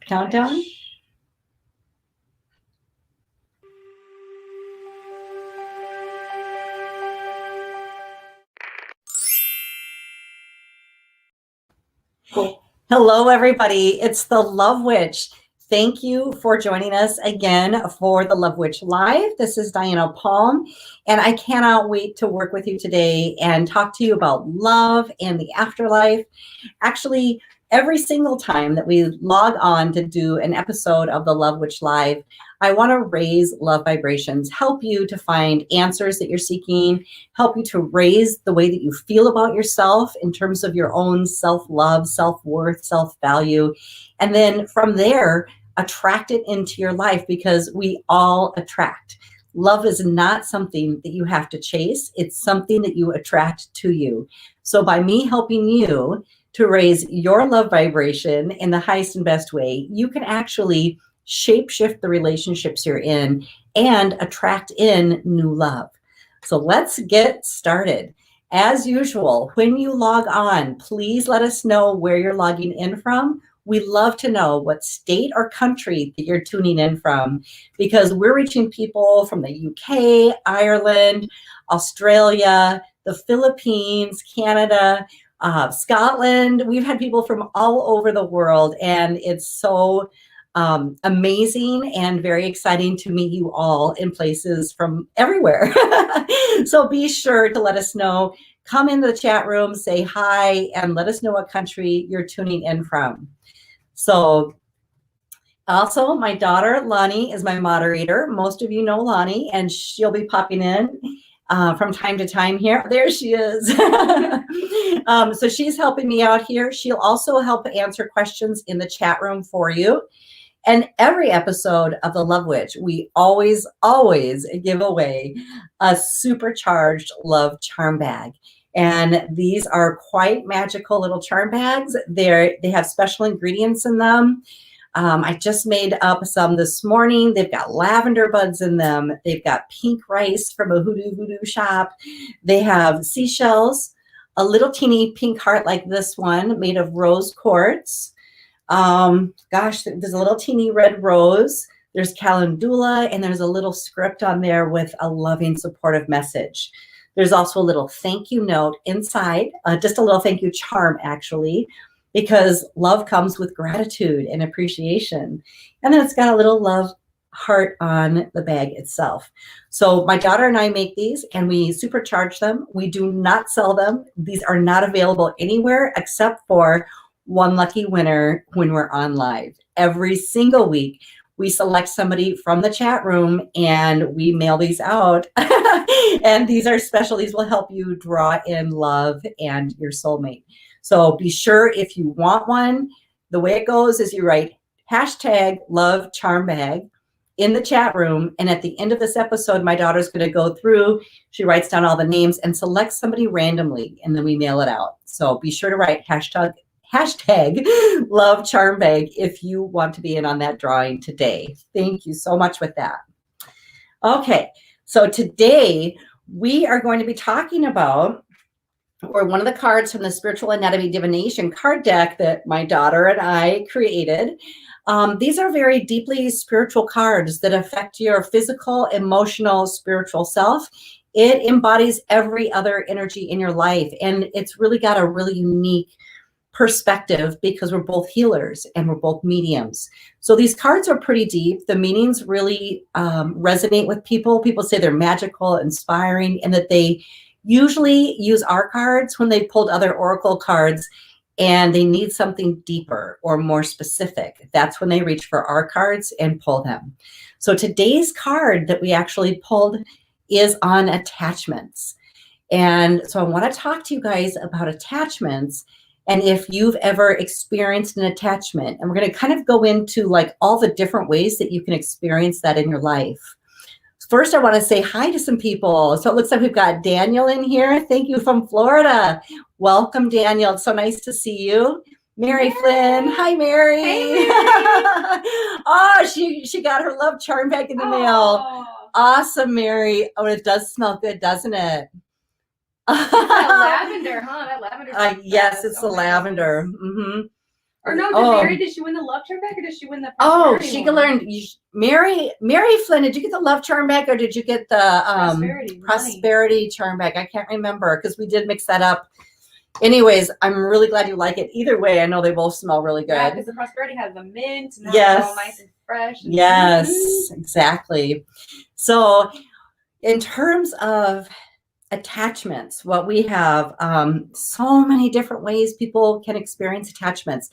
Countdown. Cool. Hello, everybody. It's the Love Witch. Thank you for joining us again for the Love Witch Live. This is Diana Palm, and I cannot wait to work with you today and talk to you about love and the afterlife. Actually, every single time that we log on to do an episode of the Love Witch Live, I want to raise love vibrations, help you to find answers that you're seeking, help you to raise the way that you feel about yourself in terms of your own self-love, self-worth, self-value. And then from there, attract it into your life, because we all attract. Love is not something that you have to chase. It's something that you attract to you. So by me helping you to raise your love vibration in the highest and best way, you can actually shape-shift the relationships you're in and attract in new love. So let's get started. As usual, when you log on, please let us know where you're logging in from. We love to know what state or country that you're tuning in from, because we're reaching people from the UK, Ireland, Australia, the Philippines, Canada, Scotland. We've had people from all over the world, and it's so amazing and very exciting to meet you all in places from everywhere. So be sure to let us know. Come into the chat room, say hi, and let us know what country you're tuning in from. So also, my daughter, Lonnie, is my moderator. Most of you know Lonnie, and she'll be popping in from time to time here. There she is. So she's helping me out here. She'll also help answer questions in the chat room for you. And every episode of the Love Witch, we always give away a supercharged love charm bag. And these are quite magical little charm bags. They have special ingredients in them. I just made up some this morning. They've got lavender buds in them. They've got pink rice from a voodoo shop. They have seashells, a little teeny pink heart like this one made of rose quartz. Gosh, there's a little teeny red rose. There's calendula, and there's a little script on there with a loving, supportive message. There's also a little thank you note inside, just a little thank you charm, actually, because love comes with gratitude and appreciation. And then it's got a little love heart on the bag itself. So my daughter and I make these, and we supercharge them. We do not sell them. These are not available anywhere except for one lucky winner when we're on live. Every single week, we select somebody from the chat room and we mail these out. And these are special. These will help you draw in love and your soulmate. So be sure, if you want one, the way it goes is you write #LoveCharmBag in the chat room. And at the end of this episode, my daughter's going to go through, she writes down all the names and selects somebody randomly, and then we mail it out. So be sure to write #LoveCharmBag if you want to be in on that drawing today. Thank you so much with that. Okay, so today we are going to be talking about, or one of the cards from the Spiritual Anatomy Divination card deck that my daughter and I created. These are very deeply spiritual cards that affect your physical, emotional, spiritual self. It embodies every other energy in your life, and it's really got a really unique perspective because we're both healers and we're both mediums. So these cards are pretty deep. The meanings really resonate with people. People say they're magical, inspiring, and that they usually use our cards when they pulled other oracle cards and they need something deeper or more specific. That's when they reach for our cards and pull them. So today's card that we actually pulled is on attachments. And so I want to talk to you guys about attachments, and if you've ever experienced an attachment. And we're going to kind of go into like all the different ways that you can experience that in your life. First, I want to say hi to some people. So it looks like we've got Daniel in here. Thank you, from Florida. Welcome, Daniel. It's so nice to see you. Mary Flynn. Hi, Mary. Hey, Mary. Oh, she got her love charm back in the mail. Awesome, Mary. Oh, it does smell good, doesn't it? It's that lavender, huh? That lavender. Yes, it's the lavender. Mm-hmm. Or no, did she win the love charm back, or did she win the Oh, prosperity she one? learned. Mary Flynn, did you get the love charm back, or did you get the prosperity charm back? I can't remember because we did mix that up. Anyways, I'm really glad you like it. Either way, I know they both smell really good. Yeah, because the prosperity has the mint, and yes, it's all nice and fresh. And yes, exactly. So, in terms of attachments, what we have, so many different ways people can experience attachments.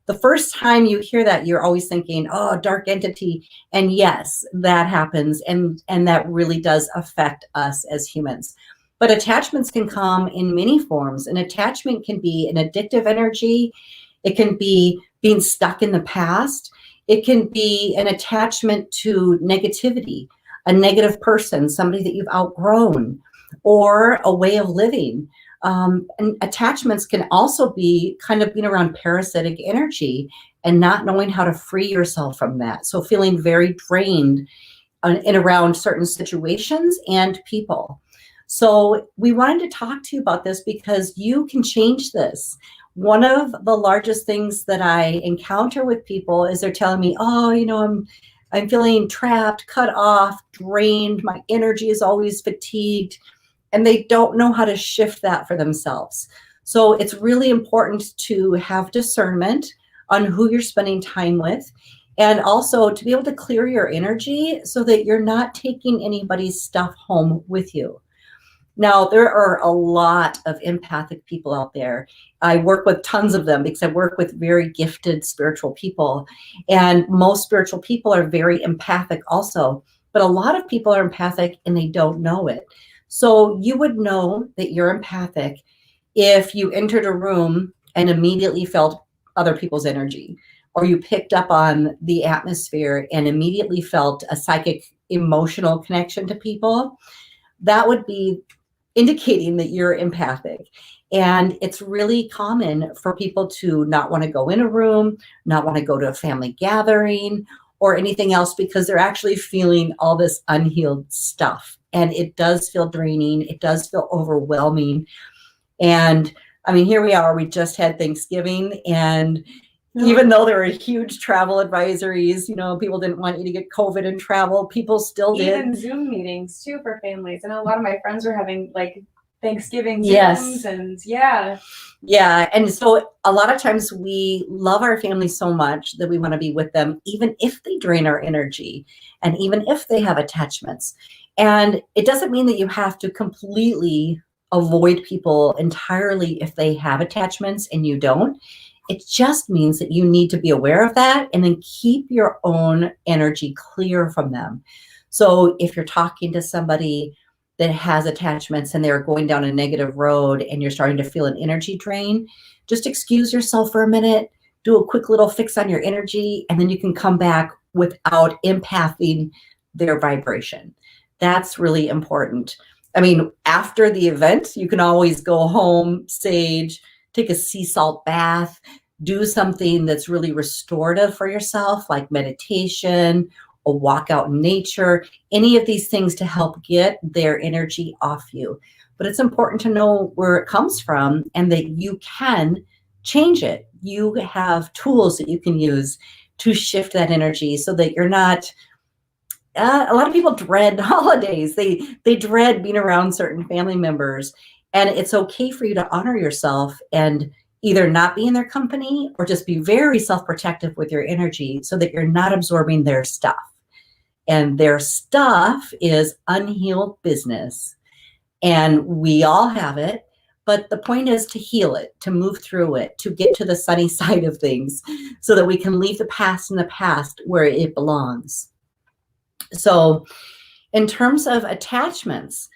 The first time you hear that, you're always thinking, oh, dark entity. And yes, that happens. And that really does affect us as humans. But attachments can come in many forms. An attachment can be an addictive energy. It can be being stuck in the past. It can be an attachment to negativity, a negative person, somebody that you've outgrown, or a way of living. And attachments can also be kind of being around parasitic energy and not knowing how to free yourself from that. So feeling very drained in around certain situations and people. So we wanted to talk to you about this because you can change this. One of the largest things that I encounter with people is they're telling me, oh, I'm feeling trapped, cut off, drained. My energy is always fatigued. And they don't know how to shift that for themselves. So it's really important to have discernment on who you're spending time with, and also to be able to clear your energy so that you're not taking anybody's stuff home with you. Now, there are a lot of empathic people out there. I work with tons of them because I work with very gifted spiritual people. And most spiritual people are very empathic also. But a lot of people are empathic and they don't know it. So you would know that you're empathic if you entered a room and immediately felt other people's energy, or you picked up on the atmosphere and immediately felt a psychic emotional connection to people. That would be indicating that you're empathic. And it's really common for people to not want to go in a room, not want to go to a family gathering or anything else because they're actually feeling all this unhealed stuff. And it does feel draining. It does feel overwhelming. And I mean, here we are, we just had Thanksgiving, and even though there were huge travel advisories, people didn't want you to get COVID and travel, people still did. Even Zoom meetings too for families. I know a lot of my friends were having like Thanksgiving Zooms. Yes. And yeah. Yeah. And so a lot of times we love our family so much that we want to be with them, even if they drain our energy and even if they have attachments. And it doesn't mean that you have to completely avoid people entirely if they have attachments and you don't. It just means that you need to be aware of that and then keep your own energy clear from them. So if you're talking to somebody that has attachments and they're going down a negative road and you're starting to feel an energy drain, just excuse yourself for a minute, do a quick little fix on your energy, and then you can come back without empathing their vibration. That's really important. I mean, after the event, you can always go home, sage, take a sea salt bath, do something that's really restorative for yourself, like meditation, a walk out in nature, any of these things to help get their energy off you. But it's important to know where it comes from and that you can change it. You have tools that you can use to shift that energy so that you're not a lot of people dread holidays. They dread being around certain family members, and it's okay for you to honor yourself and either not be in their company or just be very self-protective with your energy so that you're not absorbing their stuff. And their stuff is unhealed business, and we all have it. But the point is to heal it, to move through it, to get to the sunny side of things so that we can leave the past in the past where it belongs. So in terms of attachments,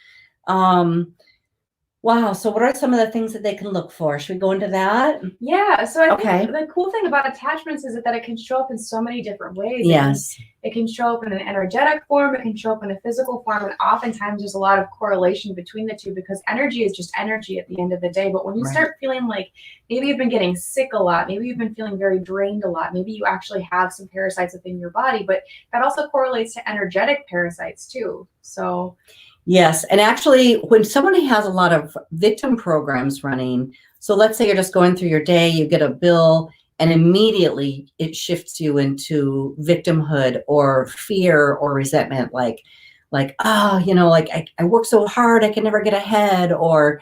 wow. So what are some of the things that they can look for? Should we go into that? Yeah. So I think the cool thing about attachments is that it can show up in so many different ways. Yes. It can show up in an energetic form. It can show up in a physical form. And oftentimes there's a lot of correlation between the two because energy is just energy at the end of the day. But when you start feeling like maybe you've been getting sick a lot, maybe you've been feeling very drained a lot, maybe you actually have some parasites within your body, but that also correlates to energetic parasites too. So yes. And actually, when somebody has a lot of victim programs running, so let's say you're just going through your day, you get a bill And immediately it shifts you into victimhood or fear or resentment, like, oh, like I work so hard, I can never get ahead, or,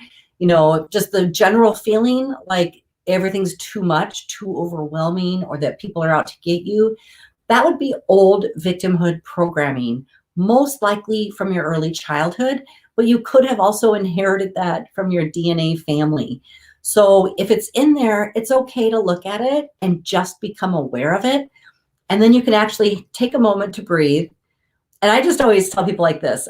just the general feeling like everything's too much, too overwhelming, or that people are out to get you. That would be old victimhood programming, most likely from your early childhood, but you could have also inherited that from your DNA family. So if it's in there, it's okay to look at it and just become aware of it. And then you can actually take a moment to breathe. And I just always tell people like this,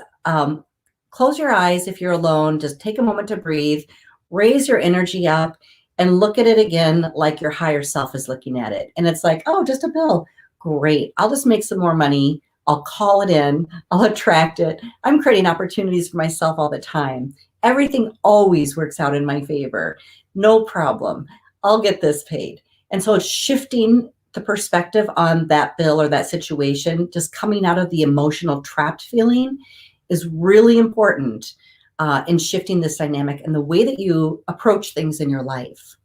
close your eyes if you're alone, just take a moment to breathe, raise your energy up, and look at it again like your higher self is looking at it. And it's like, oh, just a bill. Great. I'll just make some more money. I'll call it in. I'll attract it. I'm creating opportunities for myself all the time. Everything always works out in my favor. No problem. I'll get this paid. And so it's shifting the perspective on that bill or that situation, just coming out of the emotional trapped feeling is really important in shifting this dynamic and the way that you approach things in your life.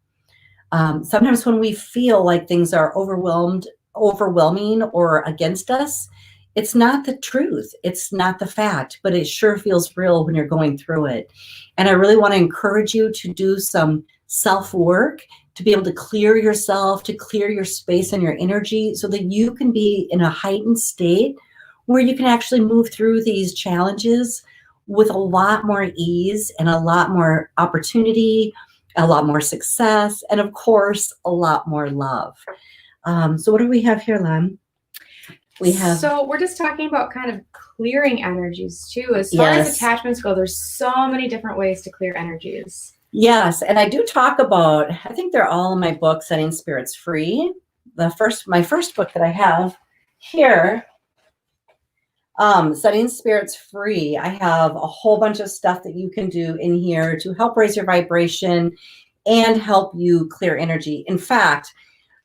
Sometimes when we feel like things are overwhelming or against us, it's not the truth. It's not the fact, but it sure feels real when you're going through it. And I really want to encourage you to do some self-work to be able to clear yourself, to clear your space and your energy so that you can be in a heightened state where you can actually move through these challenges with a lot more ease and a lot more opportunity, a lot more success, and of course, a lot more love. So what do we have here, Len? So we're just talking about kind of clearing energies too. As far as attachments go, there's so many different ways to clear energies. Yes, and I do talk about, I think they're all in my book, Setting Spirits Free. My first book that I have here, Setting Spirits Free. I have a whole bunch of stuff that you can do in here to help raise your vibration and help you clear energy. In fact,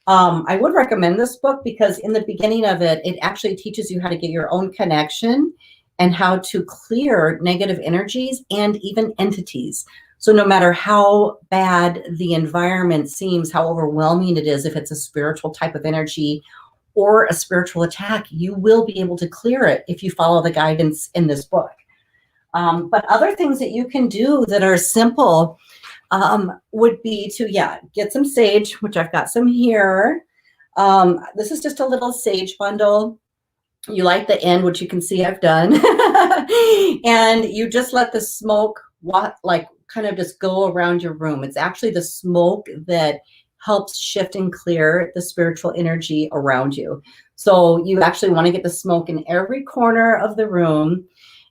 I would recommend this book because in the beginning of it, it actually teaches you how to get your own connection and how to clear negative energies and even entities. So no matter how bad the environment seems, how overwhelming it is, if it's a spiritual type of energy or a spiritual attack, you will be able to clear it if you follow the guidance in this book. But other things that you can do that are simple would be to, get some sage, which I've got some here. This is just a little sage bundle. You light the end, which you can see I've done. And you just let the smoke kind of just go around your room. It's actually the smoke that helps shift and clear the spiritual energy around you. So you actually want to get the smoke in every corner of the room.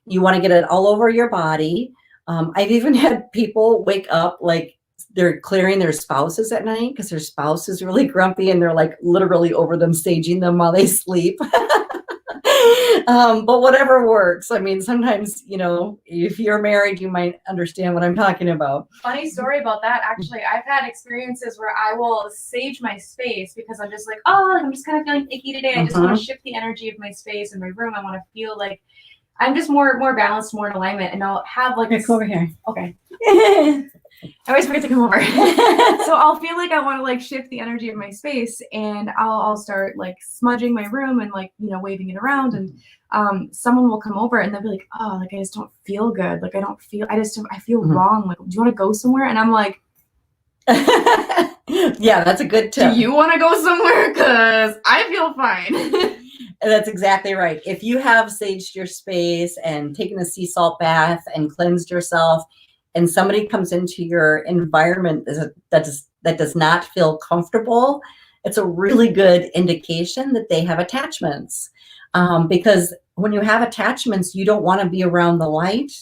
You want to get it all over your body. I've even had people wake up like they're clearing their spouses at night because their spouse is really grumpy and they're like literally over them, staging them while they sleep. But whatever works. I mean, sometimes, if you're married, you might understand what I'm talking about. Funny story about that. Actually, I've had experiences where I will sage my space because I'm just like, oh, I'm just kind of feeling icky today. I just want to shift the energy of my space and my room. I want to feel like I'm just more balanced, more in alignment, and I'll have like. Okay, come over here. Okay. I always forget to come over. So I'll feel like I want to like shift the energy of my space, and I'll start like smudging my room and like waving it around, and someone will come over and they'll be like, oh, like I just don't feel good. Like I feel wrong. Like, do you want to go somewhere? And I'm like, yeah, that's a good tip. Do you want to go somewhere? Because I feel fine. That's exactly right. If you have saged your space and taken a sea salt bath and cleansed yourself, and somebody comes into your environment that does not feel comfortable, it's a really good indication that they have attachments. Because when you have attachments, you don't want to be around the light.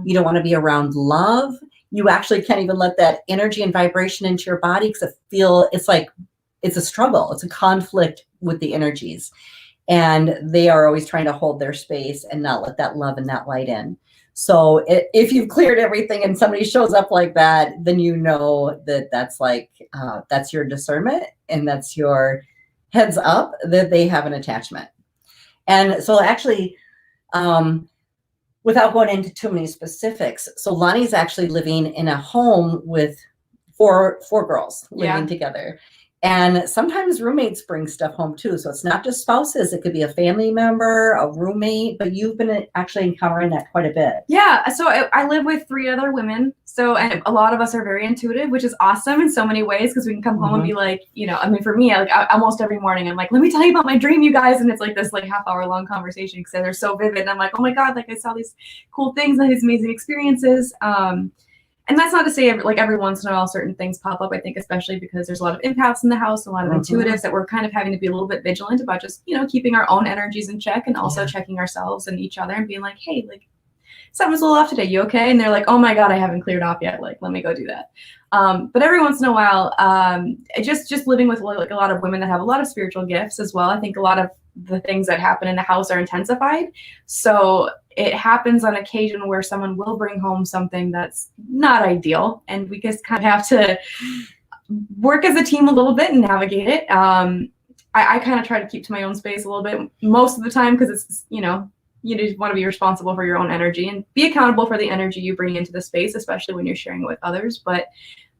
You don't want to be around love. You actually can't even let that energy and vibration into your body because it's a struggle. It's a conflict with the energies. And they are always trying to hold their space and not let that love and that light in. So if you've cleared everything and somebody shows up like that, then you know that that's your discernment and that's your heads up that they have an attachment. And so actually, without going into too many specifics, so Lonnie's actually living in a home with four girls living together. And sometimes roommates bring stuff home too. So it's not just spouses. It could be a family member, a roommate, but you've been actually encountering that quite a bit. Yeah. So I live with 3 other women. So, and a lot of us are very intuitive, which is awesome in so many ways, because we can come home and be like, you know, I mean, for me, like almost every morning, I'm like, let me tell you about my dream, you guys. And it's like this like half-hour long conversation because they're so vivid. And I'm like, oh my God, like I saw these cool things and these amazing experiences. And that's not to say like every once in a while certain things pop up, I think, especially because there's a lot of empaths in the house, a lot of intuitives that we're kind of having to be a little bit vigilant about, just, you know, keeping our own energies in check, and also checking ourselves and each other and being like, hey, like something's a little off today. You okay? And they're like, oh my God, I haven't cleared off yet. Like, let me go do that. But every once in a while, just living with like a lot of women that have a lot of spiritual gifts as well. I think a lot of the things that happen in the house are intensified. So it happens on occasion where someone will bring home something that's not ideal, and we just kind of have to work as a team a little bit and navigate it. I kind of try to keep to my own space a little bit most of the time, because it's, you know, you just want to be responsible for your own energy and be accountable for the energy you bring into the space, especially when you're sharing it with others. But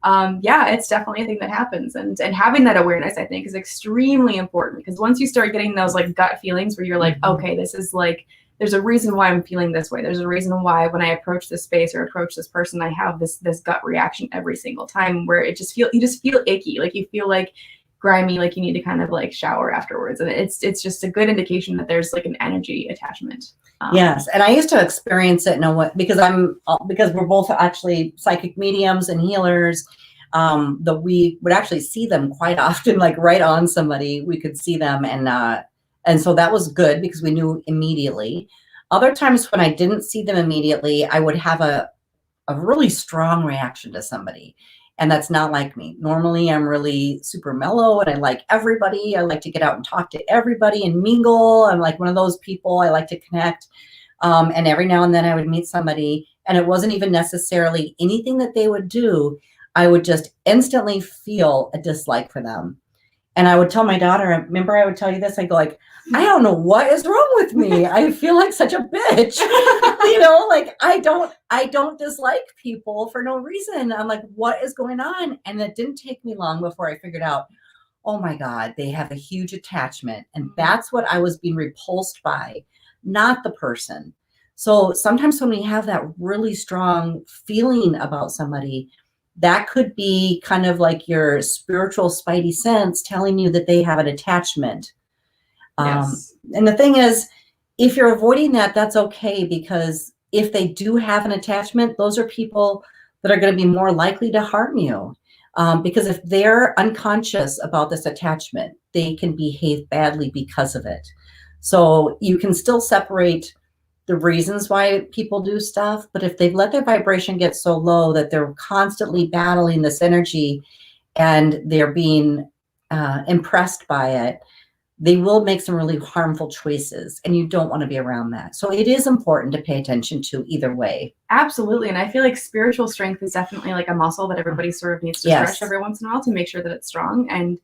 yeah, it's definitely a thing that happens. And having that awareness, I think, is extremely important, because once you start getting those like gut feelings where you're like, okay, this is like, there's a reason why I'm feeling this way. There's a reason why when I approach this space or approach this person, I have this gut reaction every single time, where you just feel icky. Like you feel like grimy, like you need to kind of like shower afterwards. And it's just a good indication that there's like an energy attachment. Yes. And I used to experience it because we're both actually psychic mediums and healers, that we would actually see them quite often, like right on somebody, we could see them. And so that was good because we knew immediately. Other times when I didn't see them immediately, I would have a really strong reaction to somebody. And that's not like me. Normally, I'm really super mellow and I like everybody. I like to get out and talk to everybody and mingle. I'm like one of those people. I like to connect. And every now and then I would meet somebody, and it wasn't even necessarily anything that they would do. I would just instantly feel a dislike for them. And I would tell my daughter, remember I would tell you this, I go like, I don't know what is wrong with me. I feel like such a bitch. You know, like I don't dislike people for no reason. I'm like, what is going on? And it didn't take me long before I figured out, oh my God, they have a huge attachment. And that's what I was being repulsed by, not the person. So sometimes when we have that really strong feeling about somebody, that could be kind of like your spiritual spidey sense telling you that they have an attachment. Yes. And the thing is, if you're avoiding that, that's okay, because if they do have an attachment, those are people that are going to be more likely to harm you. Because if they're unconscious about this attachment, they can behave badly because of it. So you can still separate the reasons why people do stuff, but if they've let their vibration get so low that they're constantly battling this energy and they're being impressed by it, they will make some really harmful choices, and you don't want to be around that. So it is important to pay attention to either way. Absolutely. And I feel like spiritual strength is definitely like a muscle that everybody sort of needs to stretch every once in a while to make sure that it's strong. And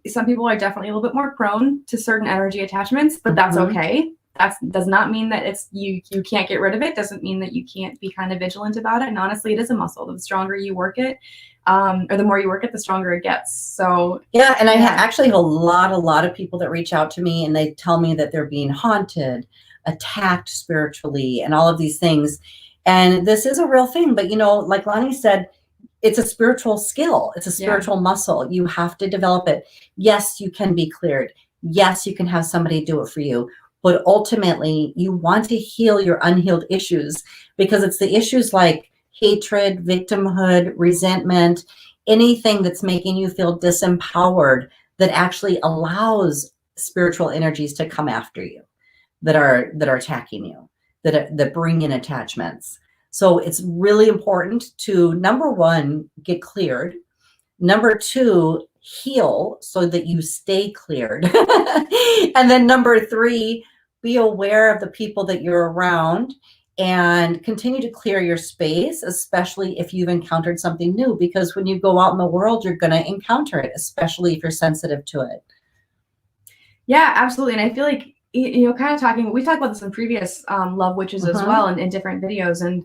some people are definitely a little bit more prone to certain energy attachments, but that's okay. That does not mean that it's you can't get rid of it. Doesn't mean that you can't be kind of vigilant about it. And honestly, it is a muscle. The stronger you work it, or the more you work it, the stronger it gets. So yeah, and I actually have a lot of people that reach out to me and they tell me that they're being haunted, attacked spiritually, and all of these things. And this is a real thing. But you know, like Lonnie said, it's a spiritual skill. It's a spiritual muscle. You have to develop it. Yes, you can be cleared. Yes, you can have somebody do it for you. But ultimately, you want to heal your unhealed issues, because it's the issues like hatred, victimhood, resentment, anything that's making you feel disempowered that actually allows spiritual energies to come after you, that are attacking you, that bring in attachments. So it's really important to, number one, get cleared. Number two, heal so that you stay cleared. And then number three, be aware of the people that you're around and continue to clear your space, especially if you've encountered something new, because when you go out in the world, you're going to encounter it, especially if you're sensitive to it. Yeah, absolutely. And I feel like kind of talking, we talked about this in previous love witches as well, and in different videos. And,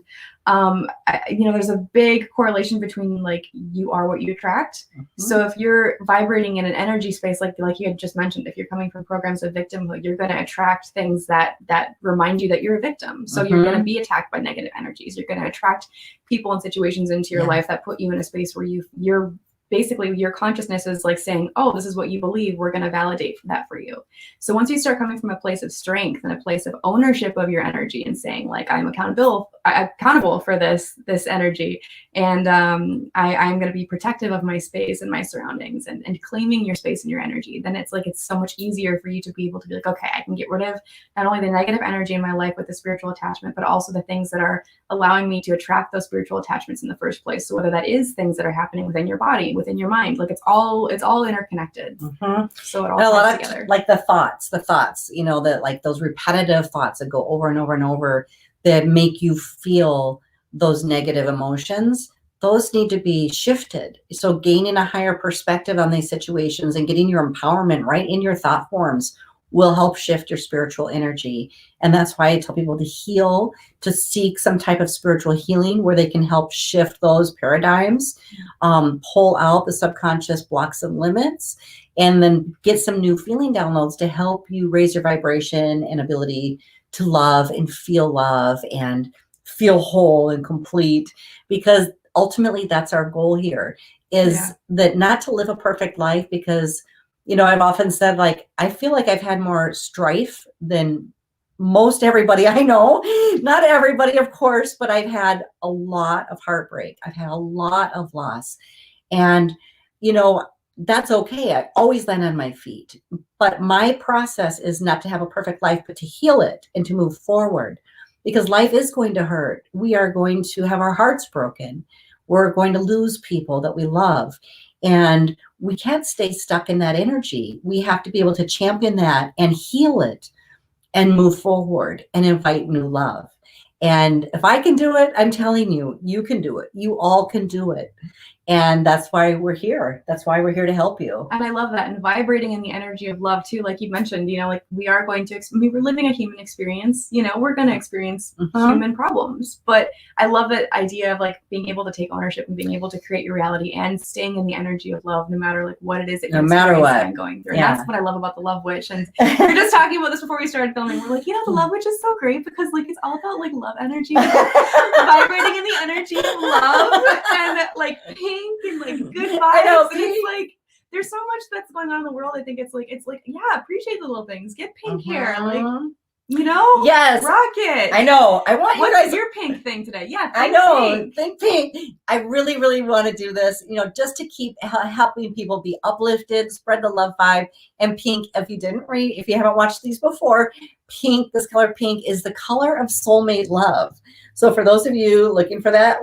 there's a big correlation between like you are what you attract. So if you're vibrating in an energy space, like you had just mentioned, if you're coming from programs of victimhood, you're going to attract things that remind you that you're a victim. So you're going to be attacked by negative energies. You're going to attract people and situations into your life that put you in a space where you're basically your consciousness is like saying, oh, this is what you believe. We're going to validate that for you. So once you start coming from a place of strength and a place of ownership of your energy and saying like, I'm accountable for this energy. And I'm going to be protective of my space and my surroundings and claiming your space and your energy, then it's so much easier for you to be able to be like, okay, I can get rid of not only the negative energy in my life with the spiritual attachment, but also the things that are allowing me to attract those spiritual attachments in the first place. So whether that is things that are happening within your body, within your mind, like it's all interconnected. So it all ties together. Like the thoughts, that like those repetitive thoughts that go over and over and over that make you feel those negative emotions, those need to be shifted. So gaining a higher perspective on these situations and getting your empowerment right in your thought forms will help shift your spiritual energy. And that's why I tell people to heal, to seek some type of spiritual healing where they can help shift those paradigms, pull out the subconscious blocks and limits, and then get some new feeling downloads to help you raise your vibration and ability to love and feel whole and complete. Because ultimately that's our goal here, is that not to live a perfect life, because I've often said, like, I feel like I've had more strife than most everybody I know. Not everybody, of course, but I've had a lot of heartbreak. I've had a lot of loss. And, that's okay. I always land on my feet. But my process is not to have a perfect life, but to heal it and to move forward. Because life is going to hurt. We are going to have our hearts broken. We're going to lose people that we love. And we can't stay stuck in that energy. We have to be able to champion that and heal it and move forward and invite new love. And if I can do it, I'm telling you, you can do it. You all can do it. And that's why we're here. That's why we're here to help you. And I love that. And vibrating in the energy of love too, like you mentioned, like we are going to, we're living a human experience, we're going to experience human problems. But I love that idea of like being able to take ownership and being able to create your reality and staying in the energy of love, no matter like what it is that you're experiencing and going through. And that's what I love about the Love Witch. And we were just talking about this before we started filming. We're like, the Love Witch is so great because like it's all about like love energy, vibrating in the energy of love and like pink and like good vibes. I know, and it's like there's so much that's going on in the world. I think it's like appreciate the little things. Get pink hair, like yes, rock it. I know. I want you guys your pink thing today. Yeah, I know. Think pink. I really, really want to do this. Just to keep helping people be uplifted, spread the love vibe. And pink, if you haven't watched these before, pink. This color pink is the color of soulmate love. So for those of you looking for that,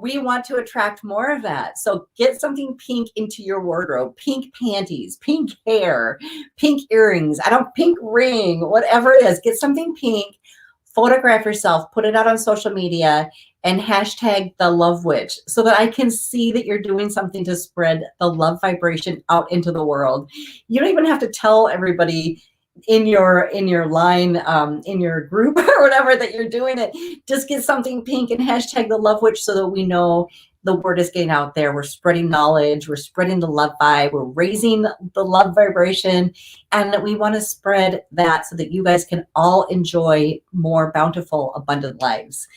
we want to attract more of that. So get something pink into your wardrobe. Pink panties, pink hair, pink earrings, pink ring, whatever it is. Get something pink, photograph yourself, put it out on social media, and hashtag the Love Witch so that I can see that you're doing something to spread the love vibration out into the world. You don't even have to tell everybody in your line, in your group or whatever that you're doing it. Just get something pink and hashtag the Love Witch so that we know the word is getting out there. We're spreading knowledge. We're spreading the love vibe. We're raising the love vibration. And that we want to spread that so that you guys can all enjoy more bountiful, abundant lives.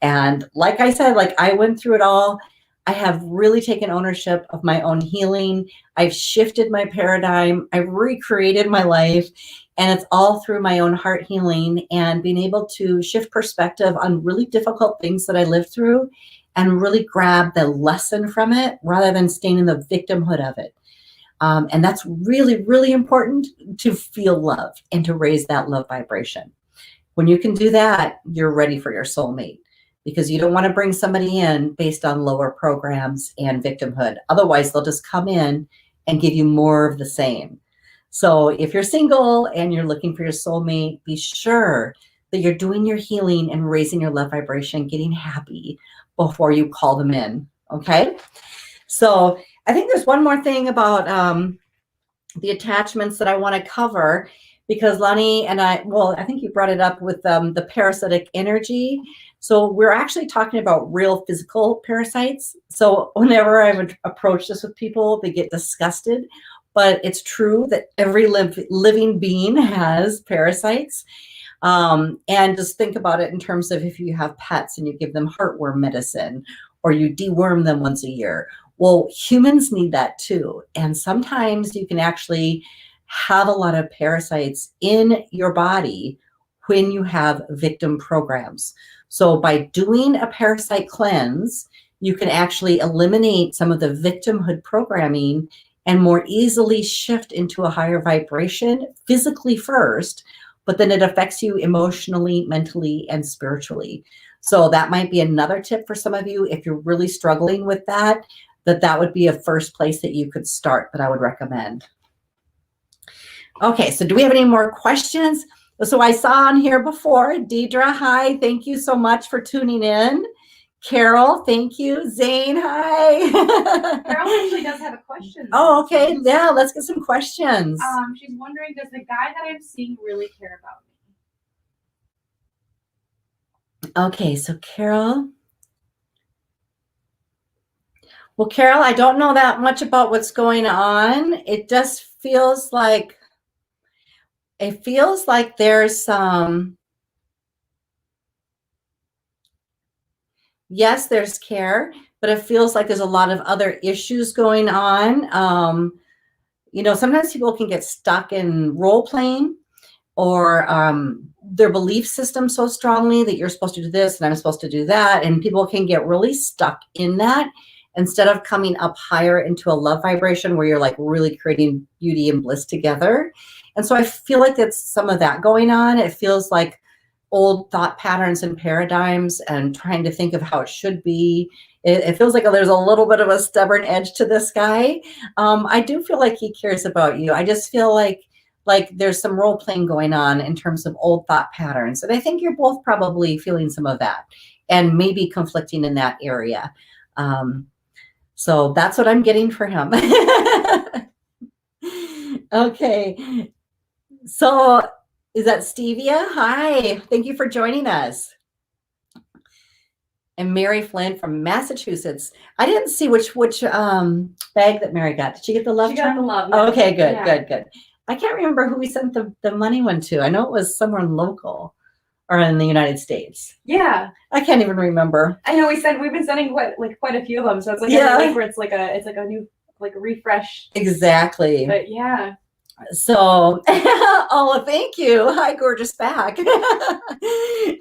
And like I said, like I went through it all. I have really taken ownership of my own healing. I've shifted my paradigm. I've recreated my life. And it's all through my own heart healing and being able to shift perspective on really difficult things that I lived through and really grab the lesson from it rather than staying in the victimhood of it. And that's really, really important to feel love and to raise that love vibration. When you can do that, you're ready for your soulmate. Because you don't want to bring somebody in based on lower programs and victimhood. Otherwise, they'll just come in and give you more of the same. So if you're single and you're looking for your soulmate, be sure that you're doing your healing and raising your love vibration, getting happy before you call them in, okay? So I think there's one more thing about the attachments that I want to cover, because Lonnie and I think you brought it up with the parasitic energy. So we're actually talking about real physical parasites. So whenever I would approach this with people, they get disgusted. But it's true that every living being has parasites. And just think about it in terms of if you have pets and you give them heartworm medicine or you deworm them once a year. Well, humans need that too. And sometimes you can actually have a lot of parasites in your body when you have victim programs. So by doing a parasite cleanse, you can actually eliminate some of the victimhood programming and more easily shift into a higher vibration physically first, but then it affects you emotionally, mentally, and spiritually. So that might be another tip for some of you if you're really struggling with that, that would be a first place that you could start that I would recommend. Okay, so do we have any more questions? So I saw on here before, Deidre, hi, thank you so much for tuning in. Carol, thank you. Zane, hi. Carol actually does have a question. Oh, okay. Yeah, let's get some questions. She's wondering, does the guy that I'm seeing really care about me? Okay, so Carol. Well, Carol, I don't know that much about what's going on. It just feels like there's some, yes, there's care, but it feels like there's a lot of other issues going on. You know, sometimes people can get stuck in role playing or their belief system so strongly that you're supposed to do this and I'm supposed to do that. And people can get really stuck in that instead of coming up higher into a love vibration where you're like really creating beauty and bliss together. And so I feel like that's some of that going on. It feels like old thought patterns and paradigms and trying to think of how it should be. It feels like there's a little bit of a stubborn edge to this guy. I do feel like he cares about you. I just feel like there's some role playing going on in terms of old thought patterns. And I think you're both probably feeling some of that and maybe conflicting in that area. So that's what I'm getting for him. Okay. So is that Stevia? Hi, thank you for joining us. And Mary Flynn from Massachusetts. I didn't see which bag that Mary got. Did she get the love? She got the love. Oh, okay, good, Yeah. good. I can't remember who we sent the money one to. I know it was somewhere local or in the United States. Yeah. I can't even remember. I know we've been sending quite a few of them. So it's like every week where it's like a new a refresh. Exactly. But yeah. So, oh, thank you. Hi, gorgeous back.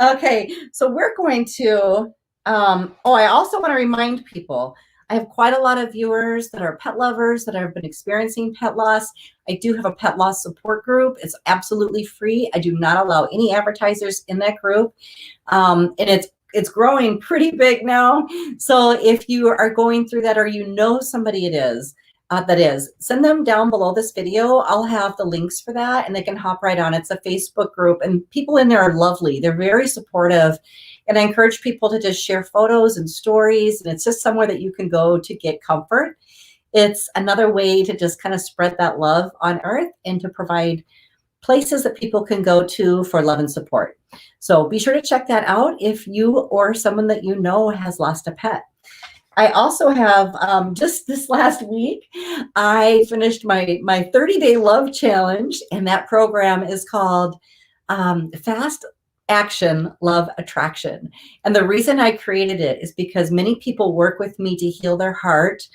Okay, so we're going to, I also want to remind people, I have quite a lot of viewers that are pet lovers that have been experiencing pet loss. I do have a pet loss support group. It's absolutely free. I do not allow any advertisers in that group. And it's growing pretty big now. So if you are going through that or you know somebody that is, send them down below this video. I'll have the links for that and they can hop right on. It's a Facebook group and people in there are lovely. They're very supportive. And I encourage people to just share photos and stories. And it's just somewhere that you can go to get comfort. It's another way to just kind of spread that love on earth and to provide places that people can go to for love and support. So be sure to check that out if you or someone that you know has lost a pet. I also have, just this last week, I finished my 30-day love challenge, and that program is called Fast Action Love Attraction. And the reason I created it is because many people work with me to heal their heart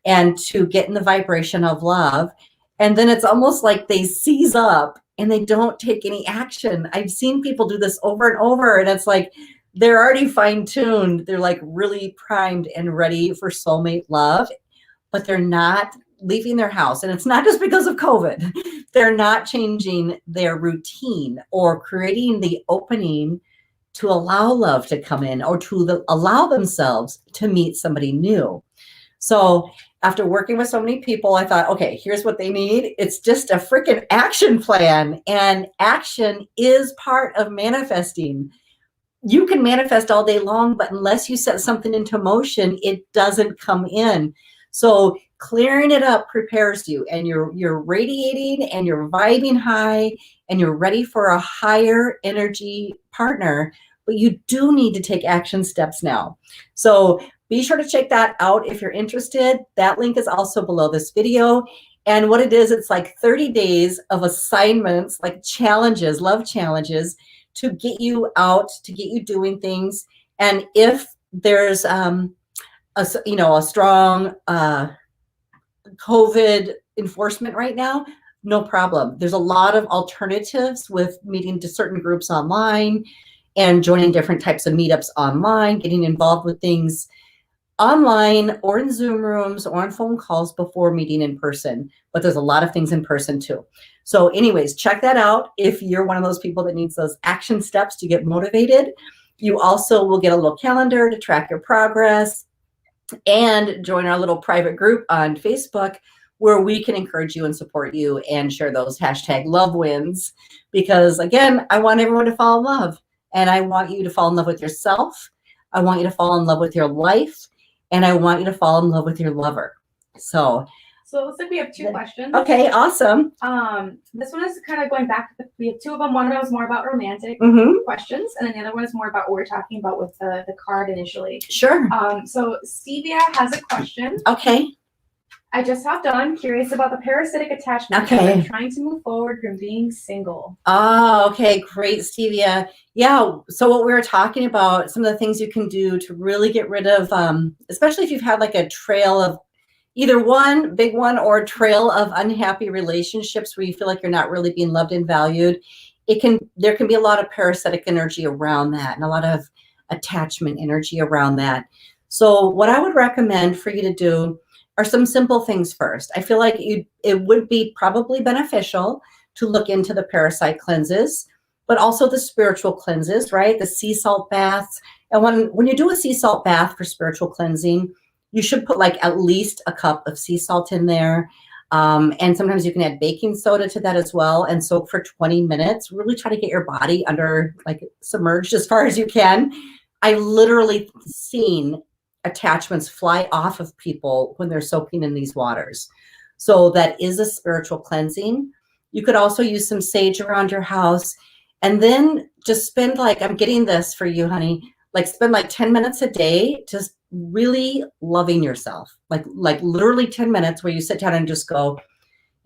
and to get in the vibration of love. And then it's almost like they seize up and they don't take any action. I've seen people do this over and over, and it's like, they're already fine-tuned. They're like really primed and ready for soulmate love, but they're not leaving their house. And it's not just because of COVID. They're not changing their routine or creating the opening to allow love to come in or to allow themselves to meet somebody new. So after working with so many people, I thought, okay, here's what they need. It's just a freaking action plan. And action is part of manifesting. You can manifest all day long, but unless you set something into motion, it doesn't come in. So clearing it up prepares you, and you're radiating and you're vibing high and you're ready for a higher energy partner. But you do need to take action steps now. So be sure to check that out if you're interested. That link is also below this video. And what it is, it's like 30 days of assignments, like challenges, love challenges, to get you out, to get you doing things. And if there's a strong COVID enforcement right now, no problem. There's a lot of alternatives with meeting to certain groups online and joining different types of meetups online, getting involved with things online or in Zoom rooms or on phone calls before meeting in person. But there's a lot of things in person too. So anyways, check that out if you're one of those people that needs those action steps to get motivated. You also will get a little calendar to track your progress and join our little private group on Facebook where we can encourage you and support you and share those hashtag love wins. Because again, I want everyone to fall in love, and I want you to fall in love with yourself. I want you to fall in love with your life, and I want you to fall in love with your lover. So it looks like we have 2 questions. Okay, awesome. This one is kind of going back to we have 2 of them. One of them is more about romantic questions, and then the other one is more about what we're talking about with the card initially. Sure. So Stevia has a question. Okay. I just hopped on, curious about the parasitic attachment. Okay. I'm trying to move forward from being single. Oh, okay, great, Stevia. Yeah, so what we were talking about, some of the things you can do to really get rid of, especially if you've had like a trail of either one big one or a trail of unhappy relationships where you feel like you're not really being loved and valued. There can be a lot of parasitic energy around that and a lot of attachment energy around that. So what I would recommend for you to do are some simple things first. I feel like it would be probably beneficial to look into the parasite cleanses, but also the spiritual cleanses, right? The sea salt baths. And when you do a sea salt bath for spiritual cleansing, you should put like at least a cup of sea salt in there. And sometimes you can add baking soda to that as well and soak for 20 minutes. Really try to get your body under, like, submerged as far as you can. I literally seen attachments fly off of people when they're soaking in these waters. So that is a spiritual cleansing. You could also use some sage around your house, and then just spend, like, I'm getting this for you, honey, like spend like 10 minutes a day just really loving yourself. Like literally 10 minutes where you sit down and just go,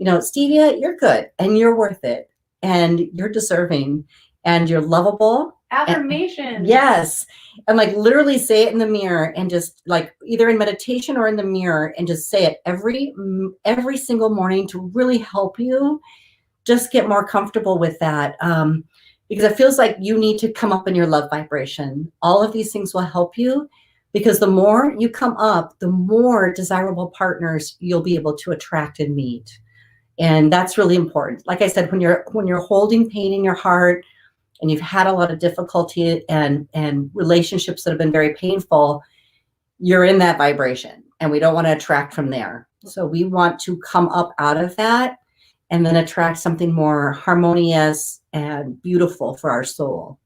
Stevia, you're good and you're worth it and you're deserving and you're lovable. Affirmation. Yes. And like literally say it in the mirror, and just like either in meditation or in the mirror, and just say it every single morning to really help you just get more comfortable with that. Because it feels like you need to come up in your love vibration. All of these things will help you, because the more you come up, the more desirable partners you'll be able to attract and meet. And that's really important. Like I said, when you're holding pain in your heart, and you've had a lot of difficulty and relationships that have been very painful, you're in that vibration, and we don't want to attract from there. So we want to come up out of that and then attract something more harmonious and beautiful for our soul.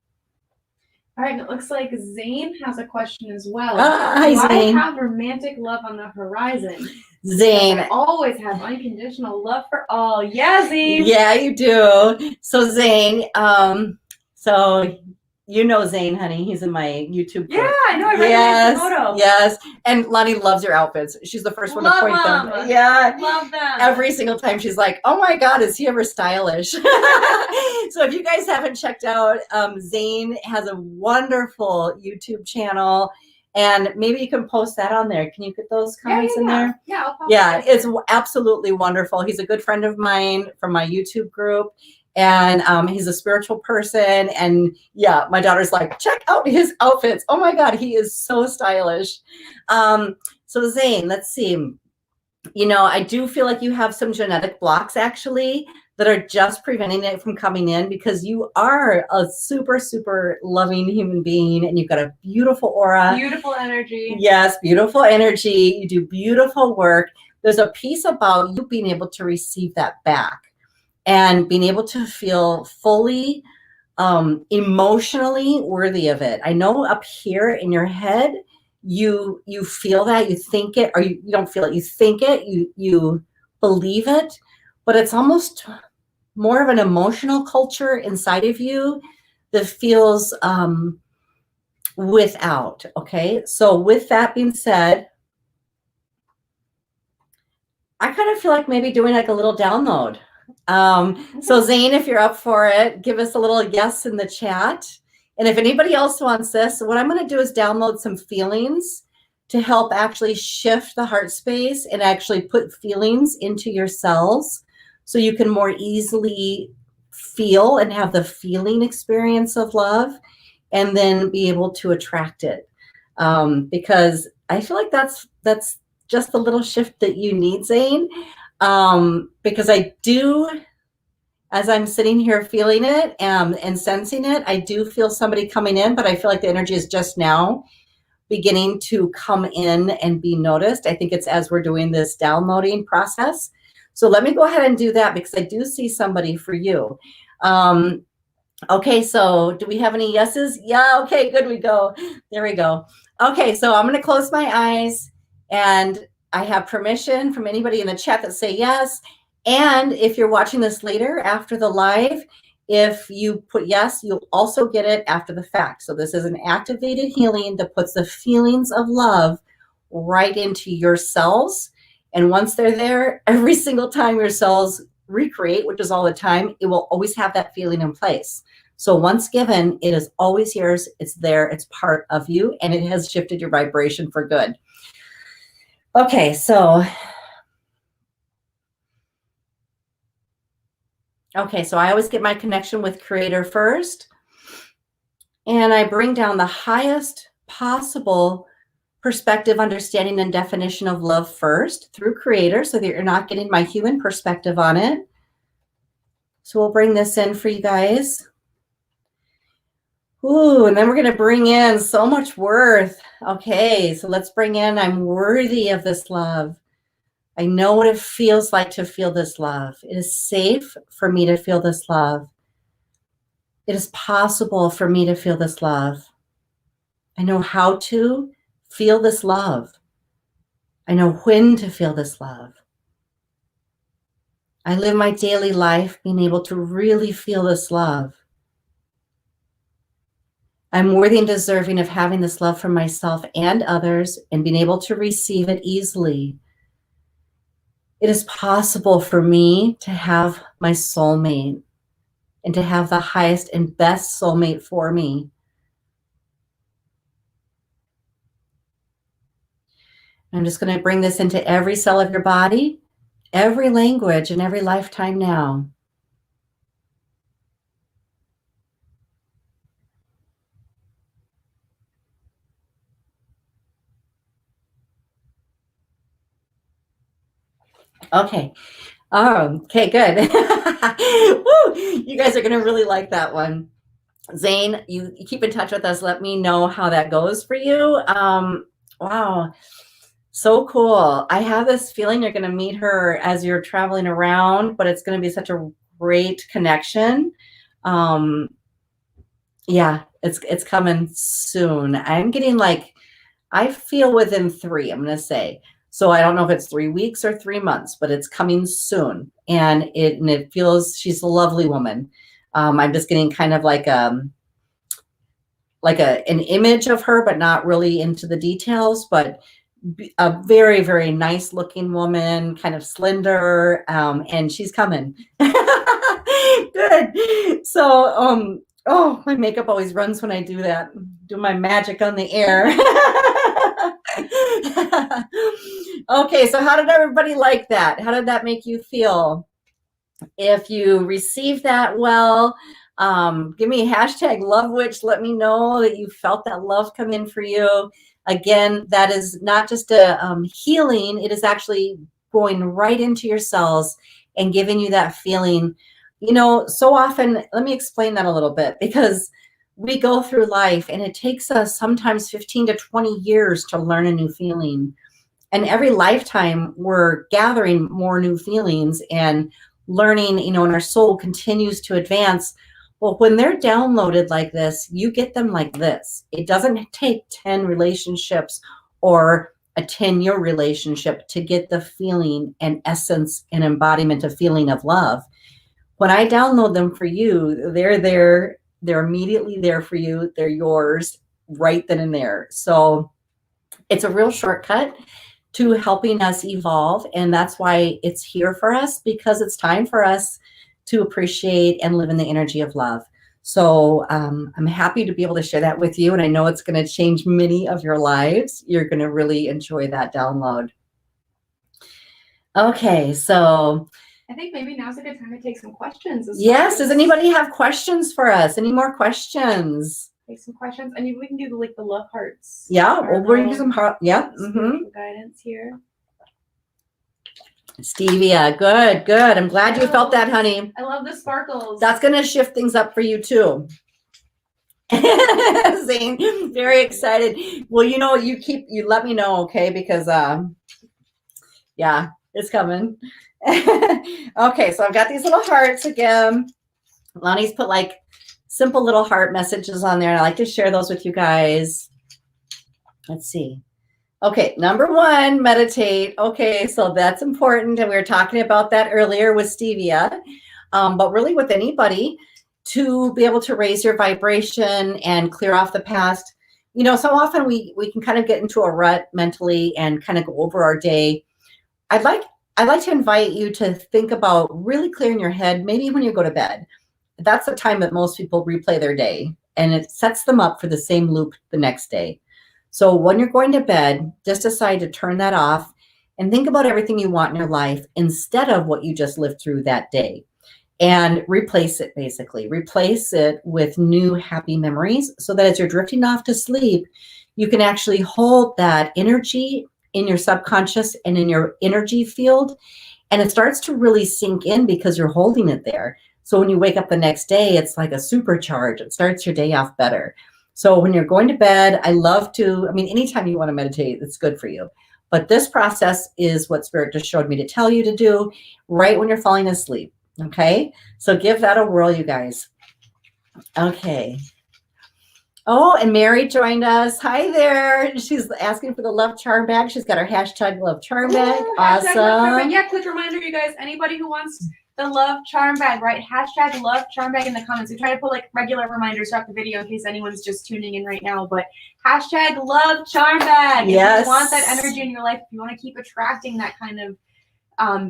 All right, and it looks like Zane has a question as well. Hi, Zane. I have romantic love on the horizon. Zane. I always have unconditional love for all. Yeah, Zane. Yeah, you do. So Zane, Zane, honey. He's in my YouTube group. Yeah, I know. I recognize the photo. Yes. And Lonnie loves your outfits. She's the first one to point them. Yeah. Love them. Every single time she's like, oh my God, is he ever stylish? So if you guys haven't checked out, Zane has a wonderful YouTube channel. And maybe you can post that on there. Can you put those comments in there? Yeah, I'll post yeah, it's absolutely wonderful. He's a good friend of mine from my YouTube group. And he's a spiritual person. And yeah, my daughter's like, check out his outfits. Oh my God, he is so stylish. So Zane, let's see. I do feel like you have some genetic blocks actually that are just preventing it from coming in, because you are a super, super loving human being, and you've got a beautiful aura. Beautiful energy. Yes, beautiful energy. You do beautiful work. There's a piece about you being able to receive that back and being able to feel fully emotionally worthy of it. I know up here in your head, you feel that, you think it, or you don't feel it, you think it, you believe it, but it's almost more of an emotional culture inside of you that feels without. Okay, so with that being said, I kind of feel like maybe doing like a little download. So Zane, if you're up for it, give us a little yes in the chat. And if anybody else wants this, what I'm going to do is download some feelings to help actually shift the heart space and actually put feelings into your cells so you can more easily feel and have the feeling experience of love and then be able to attract it. Because I feel like that's just the little shift that you need, Zane. Because I do, as I'm sitting here feeling it and sensing it, I do feel somebody coming in, but I feel like the energy is just now beginning to come in and be noticed. I think it's as we're doing this downloading process. So let me go ahead and do that because I do see somebody for you. Okay, so do we have any yeses? Yeah, okay, good, we go. There we go. Okay, so I'm going to close my eyes, and I have permission from anybody in the chat that say yes. And if you're watching this later after the live, if you put yes, you'll also get it after the fact. So this is an activated healing that puts the feelings of love right into your cells. And once they're there, every single time your cells recreate, which is all the time, it will always have that feeling in place. So once given, it is always yours. It's there. It's part of you, and it has shifted your vibration for good. Okay, so I always get my connection with Creator first, and I bring down the highest possible perspective, understanding, and definition of love first through Creator so that you're not getting my human perspective on it. So we'll bring this in for you guys. Ooh, and then we're going to bring in so much worth. Okay, so let's bring in, I'm worthy of this love. I know what it feels like to feel this love. It is safe for me to feel this love. It is possible for me to feel this love. I know how to feel this love. I know when to feel this love. I live my daily life being able to really feel this love. I'm worthy and deserving of having this love for myself and others and being able to receive it easily. It is possible for me to have my soulmate and to have the highest and best soulmate for me. I'm just going to bring this into every cell of your body, every language, and every lifetime now. Okay. Okay, good. Woo! You guys are going to really like that one. Zane, you keep in touch with us. Let me know how that goes for you. Wow. So cool. I have this feeling you're going to meet her as you're traveling around, but it's going to be such a great connection. Yeah, it's coming soon. I'm getting like, I feel within 3, I'm going to say. So I don't know if it's 3 weeks or 3 months, but it's coming soon. And it feels, she's a lovely woman. I'm just getting kind of like an image of her, but not really into the details, but a very, very nice looking woman, kind of slender, and she's coming. Good. So, oh, my makeup always runs when I do that. Do my magic on the air. Okay, so how did everybody like that? How did that make you feel? If you received that well, give me a hashtag love witch. Let me know that you felt that love come in for you. Again, that is not just a healing. It is actually going right into your cells and giving you that feeling. You know, so often, let me explain that a little bit, because we go through life and it takes us sometimes 15 to 20 years to learn a new feeling. And every lifetime we're gathering more new feelings and learning, you know, and our soul continues to advance. Well, when they're downloaded like this, you get them like this. It doesn't take 10 relationships or a 10-year relationship to get the feeling and essence and embodiment of feeling of love. When I download them for you, they're there. They're immediately there for you. They're yours right then and there. So it's a real shortcut to helping us evolve. And that's why it's here for us, because it's time for us to appreciate and live in the energy of love. So I'm happy to be able to share that with you. And I know it's going to change many of your lives. You're going to really enjoy that download. Okay, so I think maybe now's a good time to take some questions. Yes, does anybody have questions for us? Any more questions? Take some questions, and we can do the love hearts. Yeah, we'll bring some heart. Yeah, guidance here. Stevia, good. I'm glad you felt that, honey. I love the sparkles. That's gonna shift things up for you too. Zane, very excited. Well, you let me know, okay? Because yeah, it's coming. Okay, so I've got these little hearts again. Lonnie's put like simple little heart messages on there, and I like to share those with you guys. Let's see. Okay, number 1, meditate. Okay, so that's important, and we were talking about that earlier with stevia, but really with anybody, to be able to raise your vibration and clear off the past. You know, so often we can kind of get into a rut mentally and kind of go over our day. I'd like to invite you to think about really clearing your head, maybe when you go to bed. That's the time that most people replay their day, and it sets them up for the same loop the next day. So when you're going to bed, just decide to turn that off and think about everything you want in your life instead of what you just lived through that day, and replace it, basically. Replace it with new happy memories, so that as you're drifting off to sleep, you can actually hold that energy in your subconscious and in your energy field, and it starts to really sink in because you're holding it there. So when you wake up the next day, it's like a supercharge. It starts your day off better. So when you're going to bed, anytime you want to meditate, it's good for you. But this process is what Spirit just showed me to tell you to do right when you're falling asleep. Okay, so give that a whirl, you guys. Okay. Oh, and Mary joined us. Hi there. She's asking for the love charm bag. She's got her hashtag love charm bag. Awesome. Yeah, quick reminder, you guys, anybody who wants the love charm bag, right? Hashtag love charm bag in the comments. We try to put like regular reminders throughout the video in case anyone's just tuning in right now, but hashtag love charm bag. Yes. If you want that energy in your life, if you want to keep attracting that kind of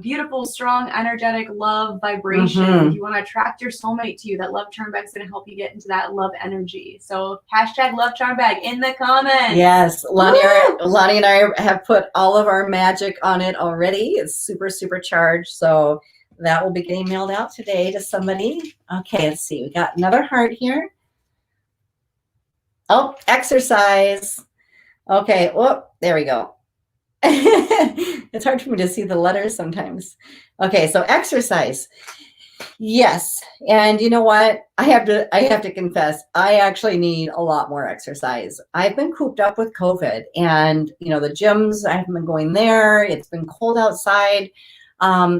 beautiful, strong, energetic love vibration. If you want to attract your soulmate to you, that love charm bag is going to help you get into that love energy. So hashtag love charm bag in the comments. Yes, Lonnie and I have put all of our magic on it already. It's supercharged. So that will be getting mailed out today to somebody. Okay, let's see. We got another heart here. Oh, exercise. Okay, whoop, there we go. It's hard for me to see the letters sometimes. Okay, so exercise. Yes, and you know what? I have to confess, I actually need a lot more exercise. I've been cooped up with COVID, and the gyms, I haven't been going there. It's been cold outside.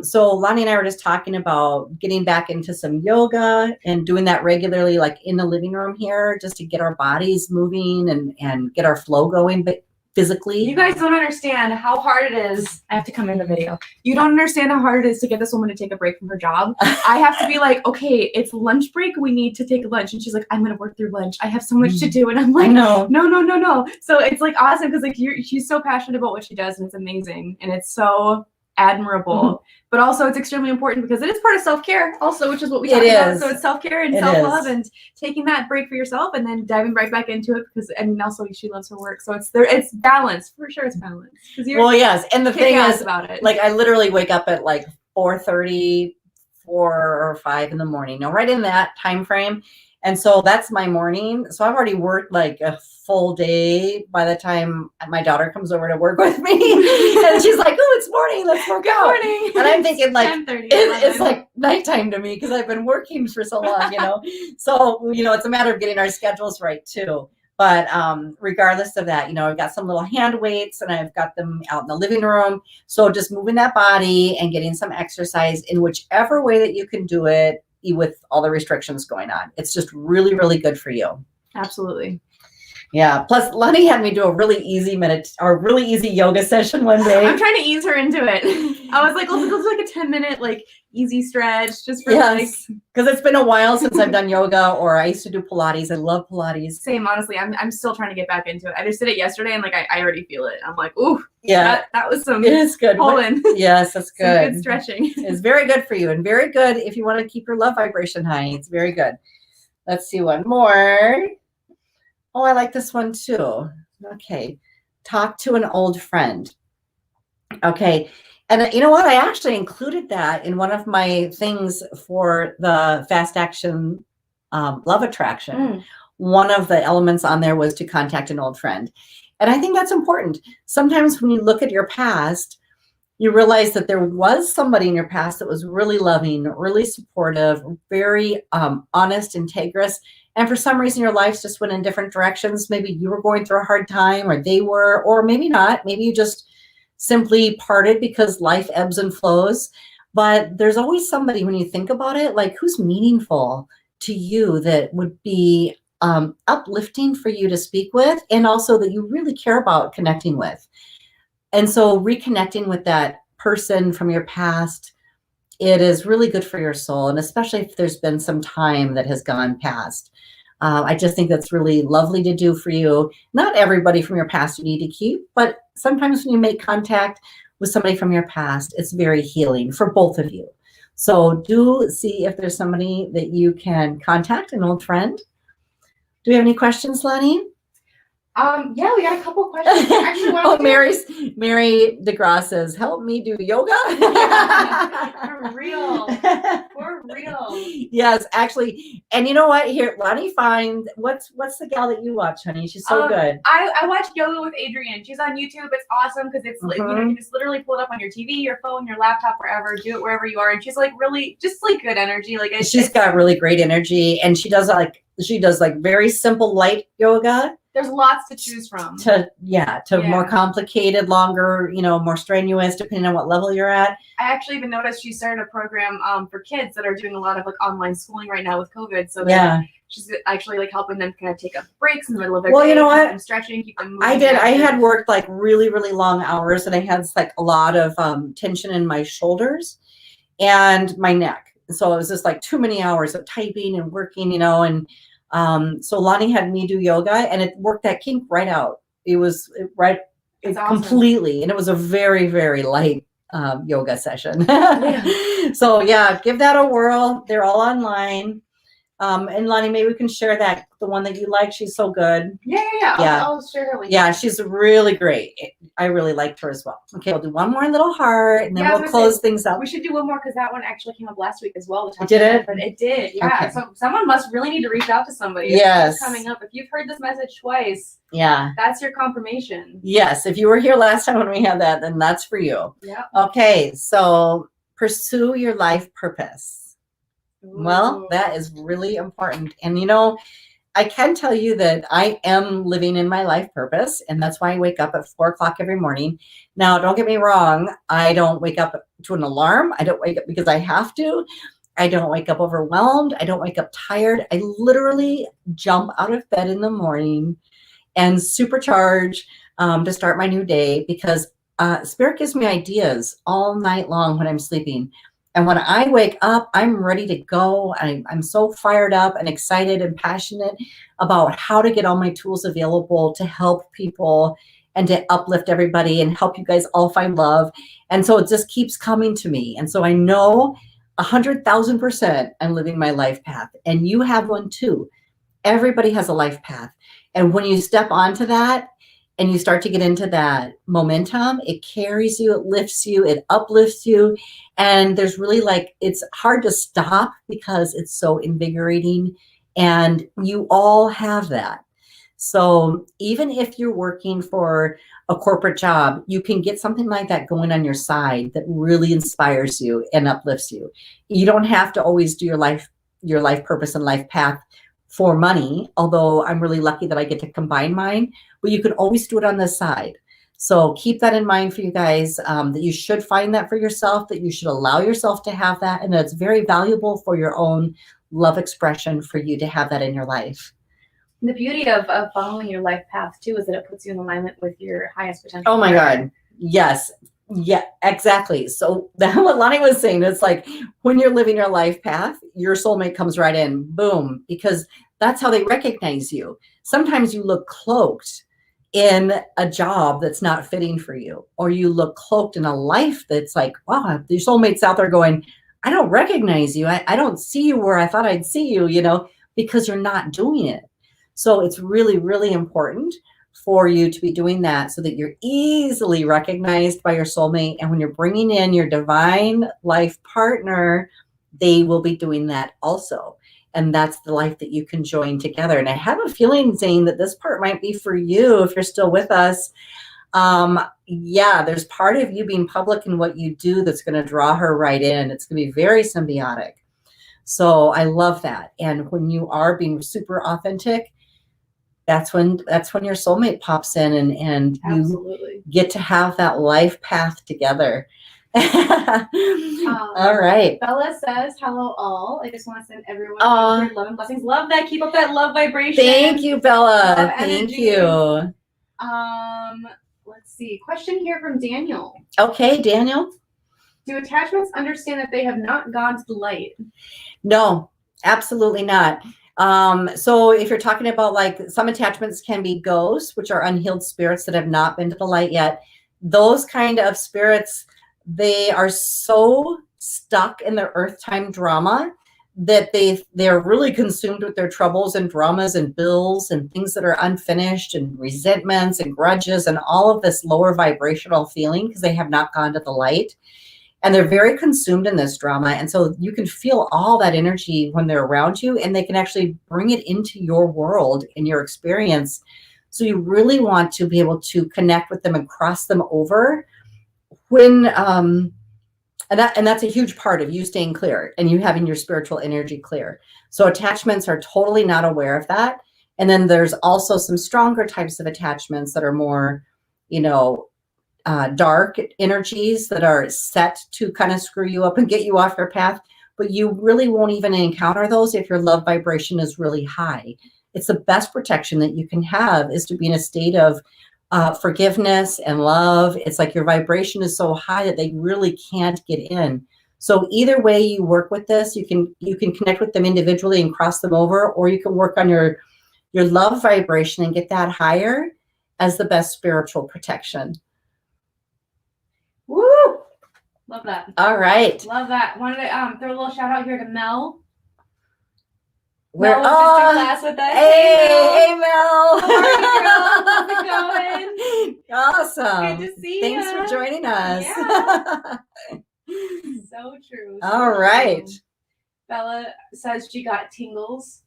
So Lonnie and I were just talking about getting back into some yoga and doing that regularly, like in the living room here, just to get our bodies moving and get our flow going, but physically. You guys don't understand how hard it is. I have to come in the video. You don't understand how hard it is to get this woman to take a break from her job. I have to be like, okay, it's lunch break. We need to take lunch. And she's like, I'm going to work through lunch. I have so much to do. And I'm like, no. So it's like awesome because she's so passionate about what she does, and it's amazing. And it's so admirable, but also it's extremely important because it is part of self-care also, which is what we talk about. So it's self-care and self-love and taking that break for yourself and then diving right back into it because, and also she loves her work. So it's balance for sure. It's balance. Well, yes. And the thing is about it. Like, I literally wake up at like 4:30, 4 or 5 in the morning, right in that time frame. And so that's my morning. So I've already worked like a full day by the time my daughter comes over to work with me. And she's like, oh, it's morning. Let's work out. Morning. And I'm thinking like, it's like nighttime to me because I've been working for so long, So, it's a matter of getting our schedules right too. But regardless of that, I've got some little hand weights and I've got them out in the living room. So just moving that body and getting some exercise in whichever way that you can do it. with all the restrictions going on. It's just really, really good for you. Absolutely. Yeah. Plus, Lonnie had me do a really easy really easy yoga session one day. I'm trying to ease her into it. I was like, let's do like a 10-minute like easy stretch just for because it's been a while since I've done yoga, or I used to do Pilates. I love Pilates. Same, honestly. I'm still trying to get back into it. I just did it yesterday and like I already feel it. I'm like, ooh, yeah, that was some. It is good. Pulling. Yes, that's good. Some good stretching. It's very good for you, and very good if you want to keep your love vibration high. It's very good. Let's see one more. Oh, I like this one too. Okay. Talk to an old friend. Okay. And you know what? I actually included that in one of my things for the fast action love attraction. One of the elements on there was to contact an old friend. And I think that's important. Sometimes when you look at your past, you realize that there was somebody in your past that was really loving, really supportive, very honest, integrous. And for some reason, your lives just went in different directions. Maybe you were going through a hard time, or they were, or maybe not. Maybe you just simply parted because life ebbs and flows. But there's always somebody, when you think about it, like who's meaningful to you, that would be uplifting for you to speak with, and also that you really care about connecting with. And so reconnecting with that person from your past, it is really good for your soul. And especially if there's been some time that has gone past. I just think that's really lovely to do for you. Not everybody from your past you need to keep, but sometimes when you make contact with somebody from your past, it's very healing for both of you. So do see if there's somebody that you can contact, an old friend. Do we have any questions, Lonnie? Yeah, we got a couple questions. Actually, Mary DeGrasse says, help me do yoga. For real. For real. Yes, actually. And you know what? Here, Lonnie, what's the gal that you watch, honey? She's so good. I watch Yoga with Adrienne. She's on YouTube. It's awesome because it's you can just literally pull it up on your TV, your phone, your laptop, wherever. Do it wherever you are. And she's like really just like good energy. Like she's got really great energy, and she does like very simple light yoga. There's lots to choose from. To more complicated, longer, more strenuous, depending on what level you're at. I actually even noticed she started a program for kids that are doing a lot of like online schooling right now with COVID. So she's actually like helping them kind of take up breaks in the middle of their day. Well, you know what? Keep them stretching, keep them moving. I did. I had worked like really, really long hours, and I had like a lot of tension in my shoulders and my neck. So it was just like too many hours of typing and working, and so Lonnie had me do yoga, and it worked that kink right out. It was completely, and it was a very, very light yoga session. So yeah, give that a whirl. They're all online. And Lonnie, maybe we can share the one that you like. She's so good. Yeah. I'll share her with you. Yeah, she's really great. I really liked her as well. Okay, we'll do one more little heart, and then we'll close things up. We should do one more because that one actually came up last week as well. Did it? But it did, yeah. Okay. So someone must really need to reach out to somebody. Yes. It's coming up. If you've heard this message twice, yeah, that's your confirmation. Yes, if you were here last time when we had that, then that's for you. Yeah. Okay, so pursue your life purpose. Ooh. Well, that is really important. And I can tell you that I am living in my life purpose, and that's why I wake up at 4:00 every morning. Now, don't get me wrong. I don't wake up to an alarm. I don't wake up because I have to. I don't wake up overwhelmed. I don't wake up tired. I literally jump out of bed in the morning and supercharge to start my new day, because Spirit gives me ideas all night long when I'm sleeping. And when I wake up, I'm ready to go. I'm so fired up and excited and passionate about how to get all my tools available to help people and to uplift everybody and help you guys all find love. And so it just keeps coming to me. And so I know 100,000% I'm living my life path. And you have one too. Everybody has a life path. And when you step onto that, and you start to get into that momentum, it carries you, it lifts you, it uplifts you. And there's really it's hard to stop because it's so invigorating. And you all have that. So even if you're working for a corporate job, you can get something like that going on your side that really inspires you and uplifts you. You don't have to always do your life purpose and life path for money, although I'm really lucky that I get to combine mine, but you can always do it on the side. So keep that in mind for you guys, that you should find that for yourself, that you should allow yourself to have that, and that it's very valuable for your own love expression for you to have that in your life. The beauty of following your life path too is that it puts you in alignment with your highest potential. Oh my God. Yes. Yeah, exactly. So that what Lonnie was saying, it's like when you're living your life path, your soulmate comes right in, boom, because that's how they recognize you. Sometimes you look cloaked in a job that's not fitting for you, or you look cloaked in a life that's like, wow, your soulmate's out there going, I don't recognize you. I don't see you where I thought I'd see you, you know, because you're not doing it. So it's really, really important for you to be doing that so that you're easily recognized by your soulmate. And when you're bringing in your divine life partner, they will be doing that also. And that's the life that you can join together. And I have a feeling, Zane, that this part might be for you if you're still with us. Yeah, there's part of you being public in what you do that's going to draw her right in. It's going to be very symbiotic. So I love that. And when you are being super authentic, that's when your soulmate pops in and you Absolutely get to have that life path together. All right. Bella says, hello all. I just want to send everyone love and blessings. Love that. Keep up that love vibration. Thank you, Bella. Thank you. Let's see. Question here from Daniel. Okay, Daniel. Do attachments understand that they have not gone to the light? No, absolutely not. So if you're talking about like some attachments can be ghosts, which are unhealed spirits that have not been to the light yet. Those kind of spirits, they are so stuck in their earth time drama that they're really consumed with their troubles and dramas and bills and things that are unfinished and resentments and grudges and all of this lower vibrational feeling because they have not gone to the light. And they're very consumed in this drama. And so you can feel all that energy when they're around you, and they can actually bring it into your world and your experience. So you really want to be able to connect with them and cross them over when, and that's a huge part of you staying clear and you having your spiritual energy clear. So attachments are totally not aware of that. And then there's also some stronger types of attachments that are more, you know, dark energies that are set to kind of screw you up and get you off your path, but you really won't even encounter those if your love vibration is really high. It's the best protection that you can have is to be in a state of forgiveness and love. It's like your vibration is so high that they really can't get in. So either way you work with this, you can connect with them individually and cross them over, or you can work on your love vibration and get that higher as the best spiritual protection. Woo! Love that. All right. Love that. Wanted to throw a little shout out here to Mel. Mel was just in class with us. Hey, Mel. How are you, girl? How's it going? Awesome. Good to see Thanks ya. for joining us. Yeah. So true. All right. Bella says she got tingles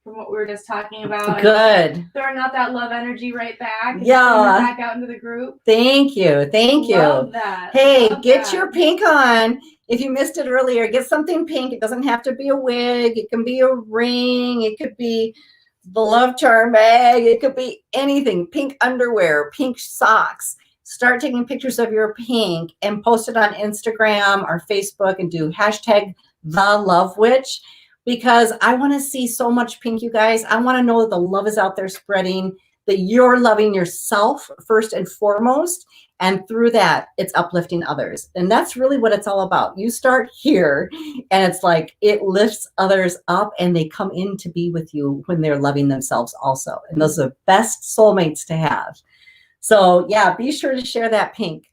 from what we were just talking about. Good. Throwing out that love energy right back. Yeah. Back out into the group. Thank you. Thank you. Love that. Hey, Love get that. your pink on. If you missed it earlier, get something pink. It doesn't have to be a wig. It can be a ring. It could be the love charm bag. It could be anything. Pink underwear, pink socks. Start taking pictures of your pink and post it on Instagram or Facebook and do hashtag the love witch, because I want to see so much pink, you guys. I want to know that the love is out there spreading, that you're loving yourself first and foremost. And through that, it's uplifting others. And that's really what it's all about. You start here and it's like it lifts others up and they come in to be with you when they're loving themselves also. And those are the best soulmates to have. So yeah, be sure to share that pink.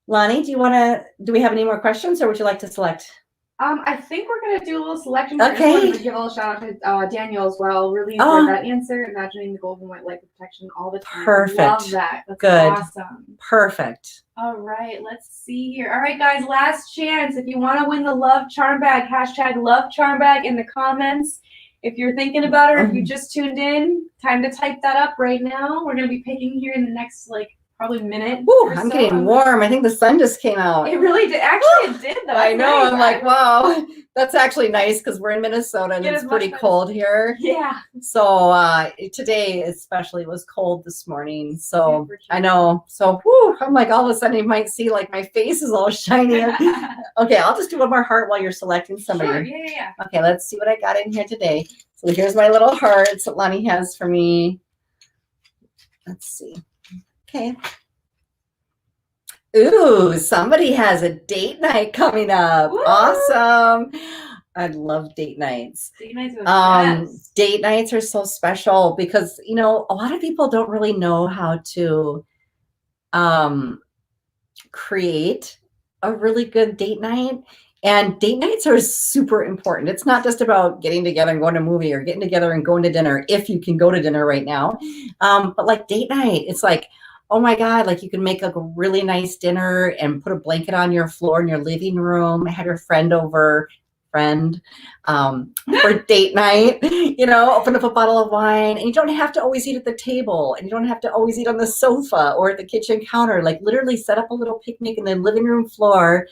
Lonnie, do we have any more questions or would you like to select? I think we're going to do a little selection. Okay. I just wanted to give a little shout out to Daniel as well. Really enjoyed that answer. Imagining the golden white light protection all the time. Perfect. Love that. That's good. Awesome. Perfect. All right. Let's see here. All right, guys. Last chance. If you want to win the love charm bag, hashtag love charm bag in the comments. If you're thinking about it or if you just tuned in, time to type that up right now. We're going to be picking here in the next probably minute. Ooh, I'm getting warm. I think the sun just came out. It really did. Actually, it did though. I know. I'm like, wow, that's actually nice because we're in Minnesota and it's pretty cold here. Yeah. So today especially was cold this morning. So I know. So I'm like, all of a sudden you might see like my face is all shiny. Okay, I'll just do one more heart while you're selecting somebody. Sure. Yeah. Okay, let's see what I got in here today. So here's my little hearts that Lonnie has for me. Let's see. Okay. Ooh, somebody has a date night coming up. Woo! Awesome. I love date nights. Date nights are date nights are so special because, you know, a lot of people don't really know how to create a really good date night. And date nights are super important. It's not just about getting together and going to a movie or getting together and going to dinner, if you can go to dinner right now. But like date night, it's like, oh my God, like you can make like a really nice dinner and put a blanket on your floor in your living room, have your friend over, for date night, you know, open up a bottle of wine, and you don't have to always eat at the table, and you don't have to always eat on the sofa or at the kitchen counter. Like literally set up a little picnic in the living room floor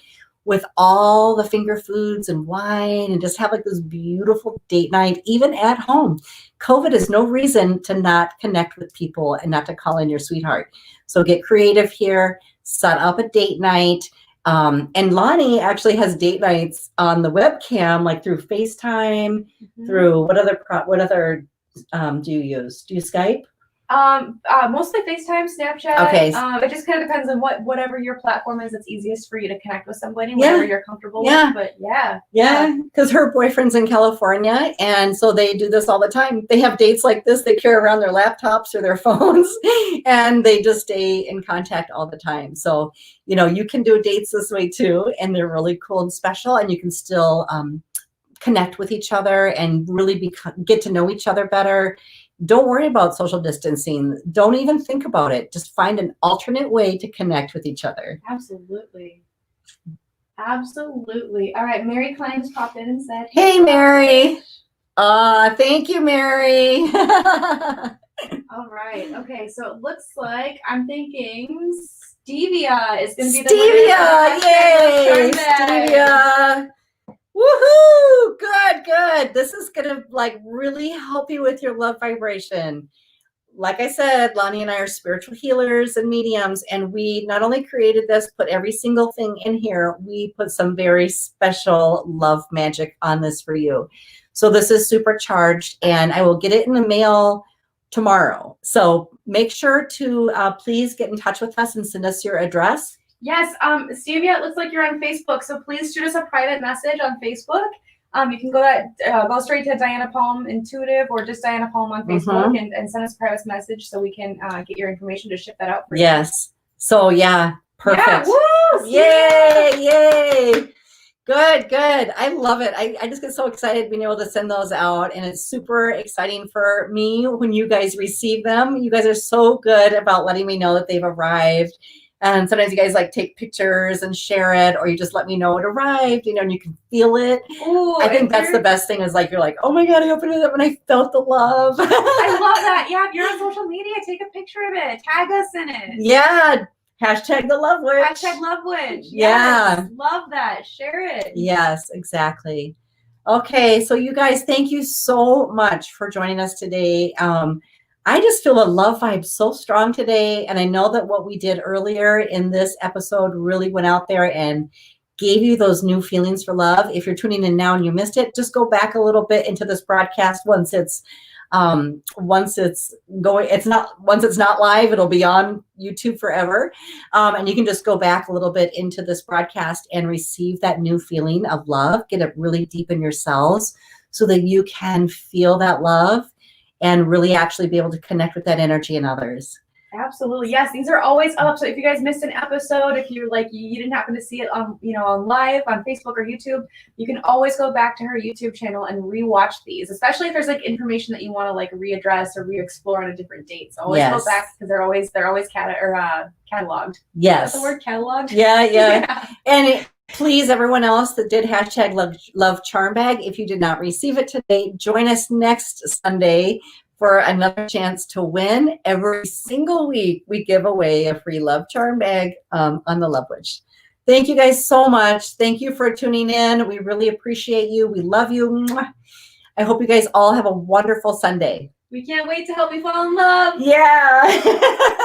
with all the finger foods and wine and just have like this beautiful date night, even at home. COVID is no reason to not connect with people and not to call in your sweetheart. So get creative here, set up a date night. And Lonnie actually has date nights on the webcam, like through FaceTime, through what other do you use? Do you Skype? Mostly FaceTime, Snapchat. Okay. It just kind of depends on whatever your platform is that's easiest for you to connect with somebody, whatever you're comfortable with. But yeah, because her boyfriend's in California, and so they do this all the time. They have dates like this. They carry around their laptops or their phones, and they just stay in contact all the time. So, you know, you can do dates this way too, and they're really cool and special, and you can still connect with each other and really get to know each other better. Don't worry about social distancing. Don't even think about it. Just find an alternate way to connect with each other. Absolutely. All right. Mary Klein just popped in and said, hey, Mary. Thank you, Mary. All right. Okay. So it looks like I'm thinking Stevia is going to be the Stevia. Yay. Stevia. Woohoo! Good. This is gonna like really help you with your love vibration. Like I said, Lonnie and I are spiritual healers and mediums, and we not only created this, put every single thing in here, we put some very special love magic on this for you. So this is Supercharged, and I will get it in the mail tomorrow. So make sure to please get in touch with us and send us your address. Yes, Stevia, it looks like you're on Facebook, so please shoot us a private message on Facebook. You can go straight to Diana Palm Intuitive or just Diana Palm on Facebook and send us a private message so we can get your information to ship that out for you. Yes. So yeah, perfect. Yeah, woo! Yay! Good. I love it. I just get so excited being able to send those out, and it's super exciting for me when you guys receive them. You guys are so good about letting me know that they've arrived. And sometimes you guys like take pictures and share it, or you just let me know it arrived, you know, and you can feel it. Ooh, I think that's the best thing is like, you're like, oh my God, I opened it up and I felt the love. I love that. Yeah, if you're on social media, take a picture of it. Tag us in it. Yeah. Hashtag the Love Witch. Hashtag Love Witch. Yeah. Yes, love that. Share it. Yes, exactly. Okay. So you guys, thank you so much for joining us today. I just feel a love vibe so strong today. And I know that what we did earlier in this episode really went out there and gave you those new feelings for love. If you're tuning in now and you missed it, just go back a little bit into this broadcast once it's not live, it'll be on YouTube forever. And you can just go back a little bit into this broadcast and receive that new feeling of love, get it really deep in yourselves so that you can feel that love and really actually be able to connect with that energy in others. Absolutely. Yes, these are always up. So if you guys missed an episode, if you're like you didn't happen to see it on on live on Facebook or YouTube, you can always go back to her YouTube channel and rewatch these, especially if there's like information that you want to like readdress or re-explore on a different date. So always go back because they're always cataloged. Yes. Is that the word cataloged? Yeah. And please, everyone else that did hashtag love charm bag, if you did not receive it today, join us next Sunday for another chance to win. Every single week, we give away a free love charm bag on the Love Witch. Thank you guys so much. Thank you for tuning in. We really appreciate you. We love you. Mwah. I hope you guys all have a wonderful Sunday. We can't wait to help you fall in love. Yeah.